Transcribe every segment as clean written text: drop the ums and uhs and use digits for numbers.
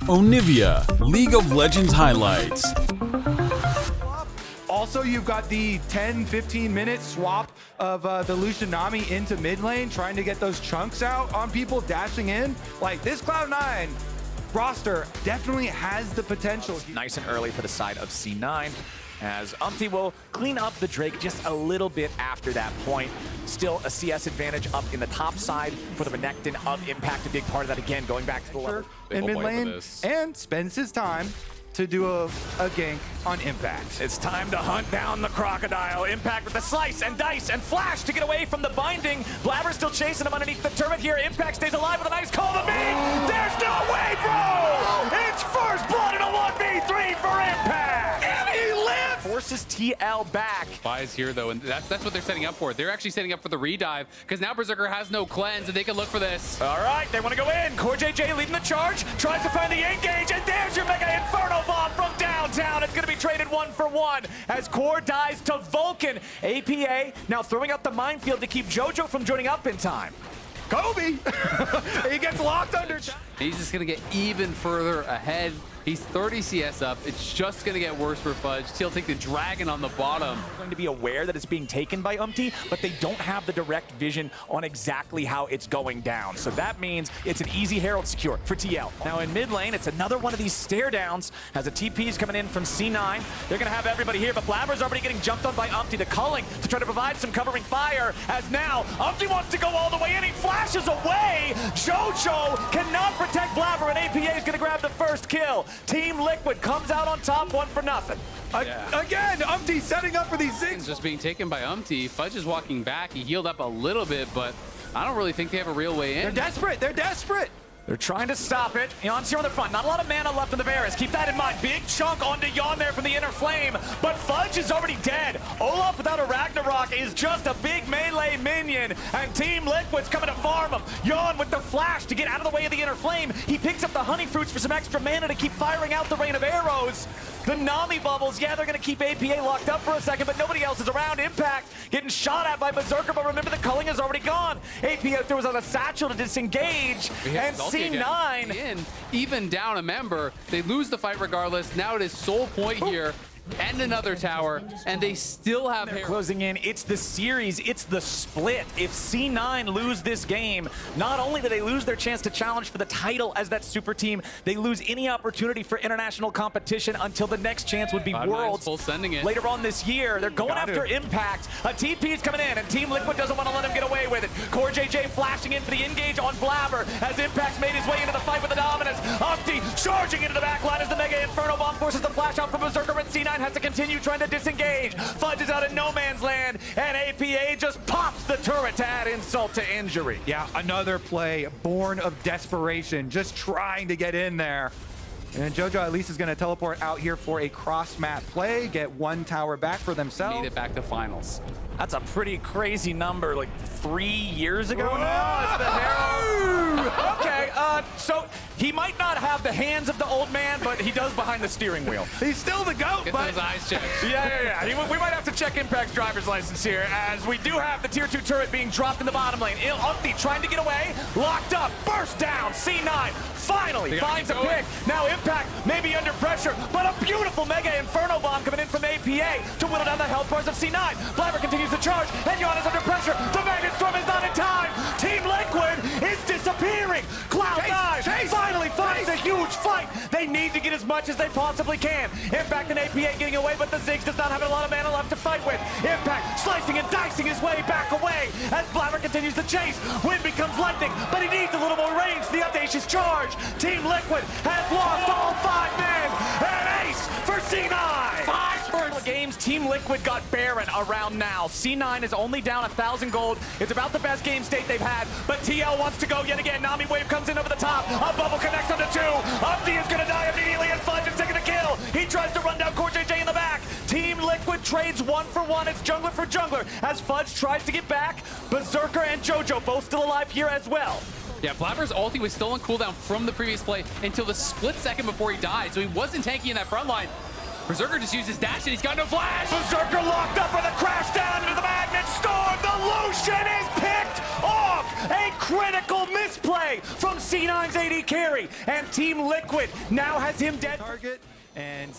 Onivia, League of Legends highlights. Also, you've got the 10-15 minute swap of the Lucian Nami into mid lane, trying to get those chunks out on people dashing in. Like, this Cloud9 roster definitely has the potential. Nice and early for the side of C9, as will clean up the Drake just a little bit after that point. Still a CS advantage up in the top side for the Renekton of Impact, a big part of that again, going back to the level. In mid lane, and spends his time to do a gank on Impact. It's time to hunt down the Crocodile. Impact with the slice and dice and flash to get away from the binding. Blabber still chasing him underneath the turret here. Impact stays alive with a nice call to me. There's no way, bro! It's first blood in a 1v3 for Impact! And he lives! Forces TL back. Buys here though, and that's what they're setting up for. They're actually setting up for the redive, because now Berserker has no cleanse, and they can look for this. All right, they want to go in. Core JJ leading the charge, tries to find the engage, and there's your Mega Inferno bomb from downtown. It's going to be traded 1-for-1 as Core dies to Vulcan. APA now throwing out the minefield to keep JoJo from joining up in time. Kobe! He gets locked under. He's just going to get even further ahead. He's 30 CS up. It's just going to get worse for Fudge. He'll take the Dragon on the bottom. Going to be aware that it's being taken by but they don't have the direct vision on exactly how it's going down. So that means it's an easy Herald secure for TL. Now in mid lane, it's another one of these stare downs as the TP's coming in from C9. They're going to have everybody here, but Blabber's already getting jumped on by the culling to try to provide some covering fire, as now wants to go all the way in. He flashes away. JoJo cannot protect Blabber, and APA is going to grab the first kill. Team Liquid comes out on top 1-for-0. Again, setting up for these zigs. Just being taken by Fudge is walking back. He healed up a little bit, but I don't really think they have a real way in. They're desperate. They're desperate. They're trying to stop it. Yon's here on the front. Not a lot of mana left in the Varus. Keep that in mind. Big chunk onto Yon there from the inner flame, but Fudge is already dead. Olaf without a Ragnarok is just a big melee minion, and Team Liquid's coming to farm him. Yon with the flash to get out of the way of the inner flame. He picks up the honey fruits for some extra mana to keep firing out the rain of arrows. The Nami bubbles, yeah, they're going to keep APA locked up for a second, but nobody else is around. Impact getting shot at by Berserker, but remember the culling is already gone. APA throws on a satchel to disengage, and C9 even down a member. They lose the fight regardless. Now it is sole point here. And another tower, and they still have Herald. Closing in, it's the series, it's the split. If C9 lose this game, not only do they lose their chance to challenge for the title as that super team, they lose any opportunity for international competition until the next chance would be Worlds. Full sending it. Later on this year. They're going after Impact. A TP is coming in, and Team Liquid doesn't want to let him get away with it. Core JJ flashing in for the engage on Blabber as Impact's made his way into the fight with the dominance. Charging into the back line as the Mega Inferno bomb forces the flash out from Berserker, and C9 has to continue trying to disengage. Fudge is out in no man's land, and APA just pops the turret to add insult to injury. Yeah, another play born of desperation, just trying to get in there. And JoJo at least is going to teleport out here for a cross-map play, get one tower back for themselves. Made it back to finals. That's a pretty crazy number, like 3 years ago now. It's the Herald. Okay, so he might not have the hands of the old man, but he does behind the steering wheel. He's still the GOAT, Get but... those eyes checked. Yeah. We might have to check Impact's driver's license here, as we do have the tier 2 turret being dropped in the bottom lane. Umpty trying to get away, locked up, burst down. C9 finally finds a pick. Now Impact may be under pressure, but a beautiful Mega Inferno bomb coming in from APA to whittle down the health bars of C9. Blabber continues the charge, and Yon is under pressure. The Magnet Storm is not in time. Team Liquid is disappearing. Cloud9 finally finds a huge fight. They need to get as much as they possibly can. Impact and APA getting away, but the Ziggs does not have a lot of mana left to fight with. Impact slicing and dicing his way back away as Blabber continues to chase. Wind becomes lightning, but he needs a little more range for the audacious charge. Team Liquid has lost all 5 men. An ace for C9. 5 first games, Team Liquid got barren around now. C9 is only down 1,000 gold. It's about the best game state they've had, but TL wants to go yet again. Nami wave comes in over the top. A bubble connects onto 2. Umpty is going to die immediately, and Fudge is taking the kill. He tries to run down Core JJ in the back. Team Liquid trades 1-for-1. It's jungler for jungler as Fudge tries to get back. Berserker and JoJo both still alive here as well. Yeah, Blabber's ulti was still on cooldown from the previous play until the split second before he died, so he wasn't tanky in that front line. Berserker just used his dash and he's got no flash. Berserker locked up with a crash down into the Magnet Storm. The Lucian is picked off A critical misplay from C9's AD carry, and Team Liquid now has him dead. Target, and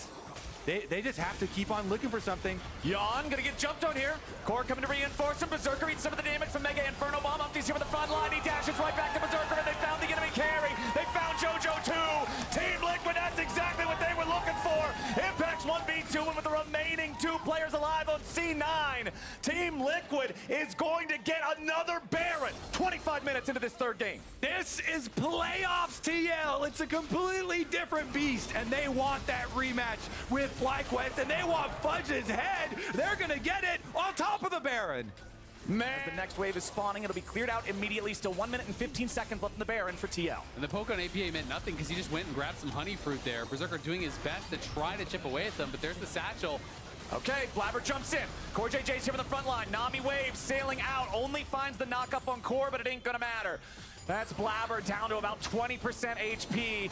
they just have to keep on looking for something. Yon gonna get jumped on here. Core coming to reinforce him. Berserker eats some of the damage from Mega Inferno Bomb. Umpty's here with the front line. He dashes right back to Berserker, and they found the enemy carry. They found JoJo too. Team Liquid, that's exactly what they were looking for. Impact's 1v2, and with the remaining 2 players alive on C9, Team Liquid is going to get another Baron. 25 minutes into this 3rd game. This is playoffs, TL. It's a completely different beast, and they want that rematch with FlyQuest, and they want Fudge's head. They're gonna get it on top of the Baron. Man. As the next wave is spawning, it'll be cleared out immediately. Still 1 minute and 15 seconds left in the Baron for TL. And the poke on APA meant nothing because he just went and grabbed some honey fruit there. Berserker doing his best to try to chip away at them, but there's the satchel. Okay, Blabber jumps in. Core JJ's here on the front line. Nami Wave sailing out, only finds the knock-up on Core, but it ain't gonna matter. That's Blabber down to about 20% HP.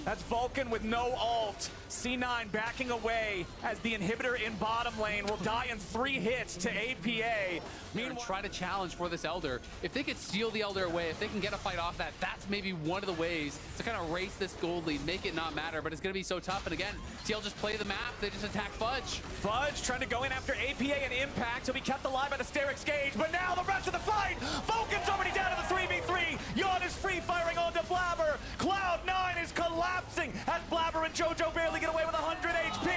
That's Vulcan with no ult. C9 backing away as the inhibitor in bottom lane will die in 3 hits to APA. Meanwhile, try to challenge for this Elder. If they could steal the Elder away, if they can get a fight off that, that's maybe one of the ways to kind of race this gold lead, make it not matter, but it's going to be so tough. And again, TL just play the map, they just attack Fudge. Fudge trying to go in after APA and Impact. He'll be kept alive by the Sterix Gauge, but now the rest of the fight! Vulcan's already down to the 3v3. Yon is free firing onto Blabber. Cloud9 is collapsing as Blabber and JoJo barely get away with 100 HP.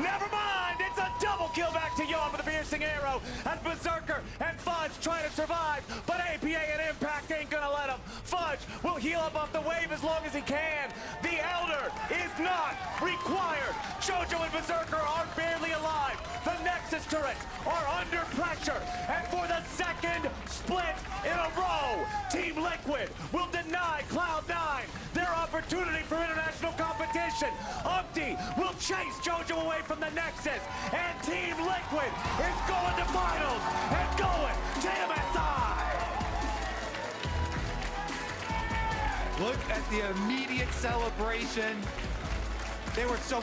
Never mind, it's a double kill back to Yon with a piercing arrow as Berserker and Fudge trying to survive, but APA and Impact ain't gonna let him. Fudge will heal up off the wave as long as he can. The Elder is not required. JoJo and Berserker are barely alive. The Nexus turrets are under pressure, and for the 2nd split in a row, Team Liquid will deny Cloud9 their opportunity for international competition. Umpty will chase JoJo away from the Nexus, and Team Liquid is going to finals and going to MSI. Look at the immediate celebration. They were so